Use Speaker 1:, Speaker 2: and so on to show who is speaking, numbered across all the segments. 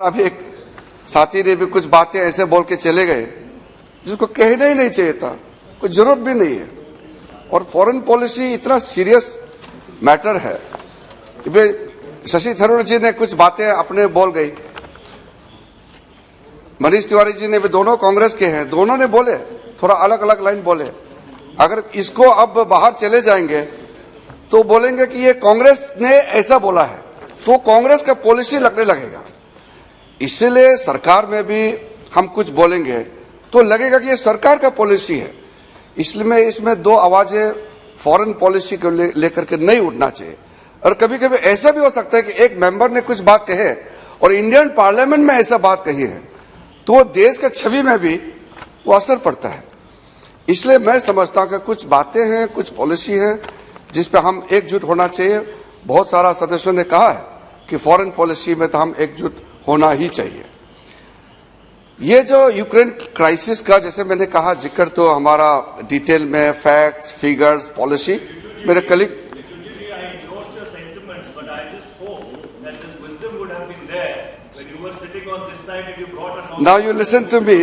Speaker 1: अभी एक साथी ने भी कुछ बातें ऐसे बोल के चले गए जिसको कहना ही नहीं चाहिए था, कोई जरूरत भी नहीं है। और फॉरेन पॉलिसी इतना सीरियस मैटर है कि भाई शशि थरूर जी ने कुछ बातें अपने बोल गई, मनीष तिवारी जी ने भी, दोनों कांग्रेस के हैं, दोनों ने बोले, थोड़ा अलग अलग लाइन बोले। अगर इसको अब बाहर चले जाएंगे तो बोलेंगे कि ये कांग्रेस ने ऐसा बोला है, तो कांग्रेस का पॉलिसी लगने लगेगा। इसलिए सरकार में भी हम कुछ बोलेंगे तो लगेगा कि ये सरकार का पॉलिसी है। इसलिए इसमें दो आवाजें फॉरेन पॉलिसी को लेकर के नहीं उठना चाहिए। और कभी कभी ऐसा भी हो सकता है कि एक मेंबर ने कुछ बात कहे और इंडियन पार्लियामेंट में ऐसा बात कही है तो देश के छवि में भी वो असर पड़ता है। इसलिए मैं समझता हूं कि कुछ बातें हैं, कुछ पॉलिसी है जिस पे हम एकजुट होना चाहिए। बहुत सारा सदस्यों ने कहा है कि फॉरेन पॉलिसी में तो हम एकजुट होना ही चाहिए। ये जो यूक्रेन क्राइसिस का, जैसे मैंने कहा, जिक्र तो हमारा डिटेल में फैक्ट्स, फिगर्स, पॉलिसी मेरे colleague. Now you listen to me.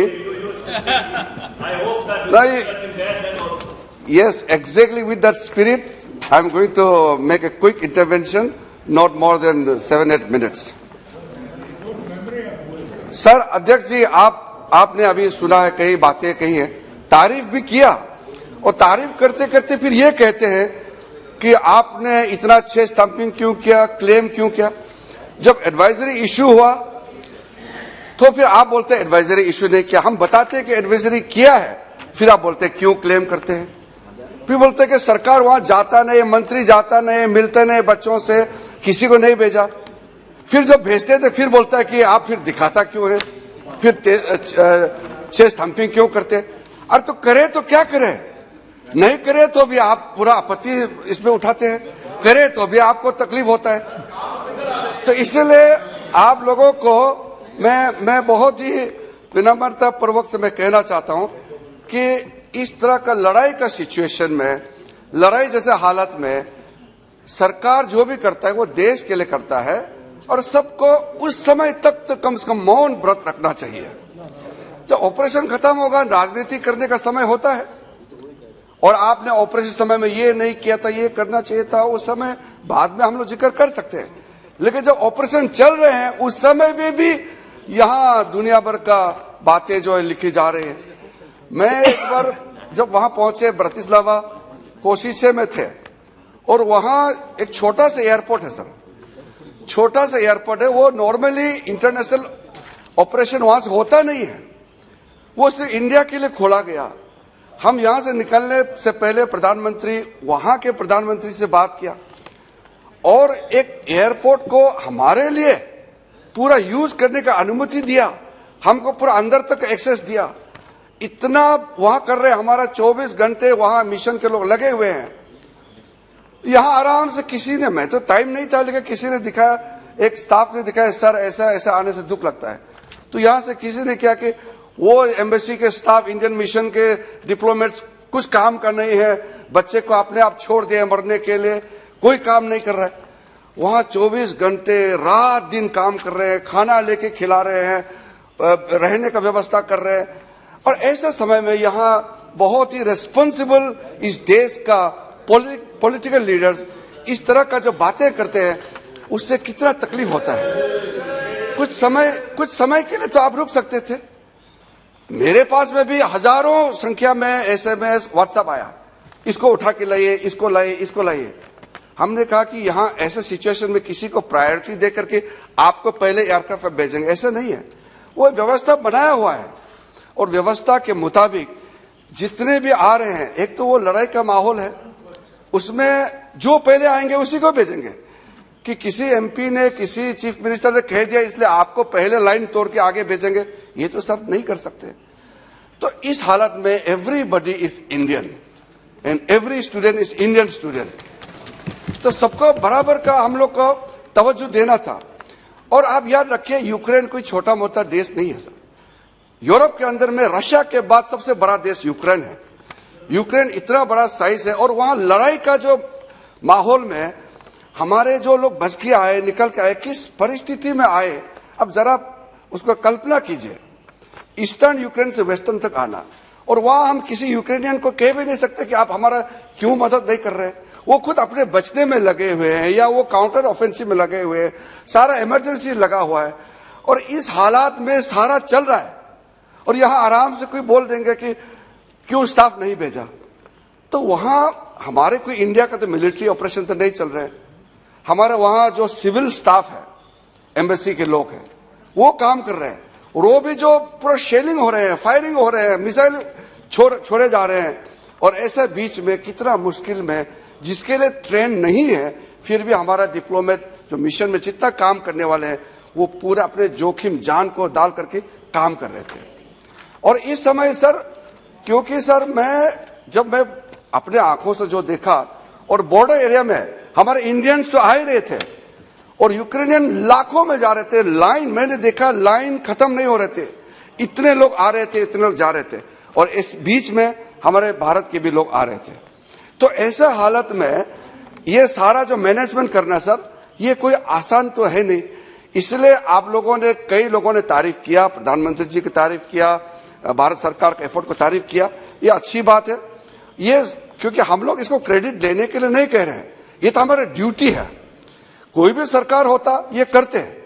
Speaker 2: I hope that
Speaker 1: Now
Speaker 2: you,
Speaker 1: yes, exactly with that spirit, I'm going to make a quick intervention, not more than 7-8 minutes. Sir अध्यक्ष जी, आपने अभी सुना है, कई बातें कही है, तारीफ भी किया, और तारीफ करते करते फिर ये कहते हैं कि आपने इतना अच्छे स्टंपिंग क्यों किया, क्लेम क्यों किया। जब एडवाइजरी इशू हुआ तो फिर आप बोलते हैं एडवाइजरी इशू नहीं किया। हम बताते हैं कि एडवाइजरी किया है, फिर आप बोलते हैं क्यों क्लेम करते हैं। फिर बोलते हैं कि सरकार वहां जाता नहीं, मंत्री जाता नहीं, मिलते नहीं बच्चों से, किसी को नहीं भेजा। फिर जब भेजते थे फिर बोलता है कि आप फिर दिखाता क्यों है, फिर चेस्ट हम्पिंग क्यों करते। अरे तो करे तो क्या करे, नहीं करे तो भी आप पूरा आपत्ति इसमें उठाते हैं, करे तो भी आपको तकलीफ होता है। तो इसलिए आप लोगों को मैं बहुत ही विनम्रता पूर्वक से मैं कहना चाहता हूं कि इस तरह का लड़ाई का सिचुएशन में, लड़ाई जैसे हालत में सरकार जो भी करता है वो देश के लिए करता है, और सबको उस समय तक तो कम से कम मौन व्रत रखना चाहिए। जब ऑपरेशन खत्म होगा, राजनीति करने का समय होता है, और आपने ऑपरेशन समय में ये नहीं किया था, ये करना चाहिए था, उस समय बाद में हम लोग जिक्र कर सकते हैं। लेकिन जब ऑपरेशन चल रहे हैं उस समय में भी यहाँ दुनिया भर का बातें जो है लिखी जा रही है। मैं एक बार जब वहां पहुंचे, ब्रतिस्लावा कोशिशे में थे, और वहां एक छोटा सा एयरपोर्ट है सर, छोटा सा एयरपोर्ट है, वो नॉर्मली इंटरनेशनल ऑपरेशन वहां से होता नहीं है, वो सिर्फ इंडिया के लिए खोला गया। हम यहां से निकलने से पहले प्रधानमंत्री, वहां के प्रधानमंत्री से बात किया, और एक एयरपोर्ट को हमारे लिए पूरा यूज करने का अनुमति दिया, हमको पूरा अंदर तक एक्सेस दिया। इतना वहां कर रहे, हमारा 24 घंटे वहां मिशन के लोग लगे हुए हैं। यहां आराम से किसी ने, मैं तो टाइम नहीं था, लेकिन किसी ने दिखाया, एक स्टाफ ने दिखाया, सर ऐसा ऐसा आने से दुख लगता है। तो यहां से किसी ने क्या कि वो एम्बेसी के स्टाफ, इंडियन मिशन के डिप्लोमेट्स कुछ काम का नहीं है, बच्चे को अपने आप छोड़ दिए मरने के लिए, कोई काम नहीं कर रहा है। वहां 24 घंटे रात दिन काम कर रहे हैं, खाना लेके खिला रहे हैं, रहने का व्यवस्था कर रहे हैं। और ऐसे समय में यहाँ बहुत ही रेस्पॉन्सिबल इस देश का पॉलिटिकल लीडर्स इस तरह का जो बातें करते हैं, उससे कितना तकलीफ होता है। कुछ समय के लिए तो आप रुक सकते थे। मेरे पास में भी हजारों संख्या में SMS, व्हाट्सएप आया, इसको उठा के लाइए, इसको लाइए, इसको लाइए। हमने कहा कि यहाँ ऐसे सिचुएशन में किसी को प्रायोरिटी दे करके आपको पहले एयरक्राफ्ट भेजेंगे, ऐसा नहीं है। वो व्यवस्था बनाया हुआ है, और व्यवस्था के मुताबिक जितने भी आ रहे हैं, एक तो वो लड़ाई का माहौल है, उसमें जो पहले आएंगे उसी को भेजेंगे। कि किसी MP ने, किसी चीफ मिनिस्टर ने कह दिया इसलिए आपको पहले लाइन तोड़ के आगे भेजेंगे, ये तो सब नहीं कर सकते। तो इस हालत में everybody is Indian and every student is Indian student, तो सबको बराबर का हम लोग को तवज्जो देना था। और आप याद रखिए, यूक्रेन कोई छोटा मोटा देश नहीं है सर। यूरोप के अंदर में रशिया के बाद सबसे बड़ा देश यूक्रेन है। यूक्रेन इतना बड़ा साइज है, और वहां लड़ाई का जो माहौल में हमारे जो लोग बच के आए, निकल के आए, किस परिस्थिति में आए, अब जरा उसको कल्पना कीजिए, ईस्टर्न यूक्रेन से वेस्टर्न तक आना, और वहां हम किसी यूक्रेनियन को कह भी नहीं सकते कि आप हमारा क्यों मदद नहीं कर रहे हैं। वो खुद अपने बचने में लगे हुए हैं या वो काउंटर ऑफेंसिव में लगे हुए हैं, सारा इमरजेंसी लगा हुआ है, और इस हालात में सारा चल रहा है। और यहां आराम से कोई बोल देंगे कि क्यों स्टाफ नहीं भेजा, तो वहां हमारे कोई इंडिया का तो मिलिट्री ऑपरेशन तो नहीं चल रहे हैं, हमारे वहां जो सिविल स्टाफ है, एम्बेसी के लोग हैं, वो काम कर रहे हैं, और वो भी जो पूरा शेलिंग हो रहे हैं, फायरिंग हो रहे हैं, मिसाइल छोड़े जा रहे हैं, और ऐसे बीच में कितना मुश्किल में, जिसके लिए ट्रेन नहीं है, फिर भी हमारा डिप्लोमेट जो मिशन में जितना काम करने वाले हैं, वो पूरा अपने जोखिम जान को डाल करके काम कर रहे थे। और इस समय सर, क्योंकि सर जब मैं अपने आंखों से जो देखा, और बॉर्डर एरिया में हमारे इंडियंस तो आ ही रहे थे, और यूक्रेनियन लाखों में जा रहे थे, लाइन मैंने देखा, लाइन खत्म नहीं हो रहे थे, इतने लोग आ रहे थे, इतने लोग जा रहे थे, और इस बीच में हमारे भारत के भी लोग आ रहे थे। तो ऐसे हालत में ये सारा जो मैनेजमेंट करना सर, ये कोई आसान तो है नहीं। इसलिए आप लोगों ने, कई लोगों ने तारीफ किया, प्रधानमंत्री जी की तारीफ किया, भारत सरकार के एफर्ट को तारीफ किया, ये अच्छी बात है। ये क्योंकि हम लोग इसको क्रेडिट लेने के लिए नहीं कह रहे हैं, ये तो हमारी ड्यूटी है, कोई भी सरकार होता ये करते हैं।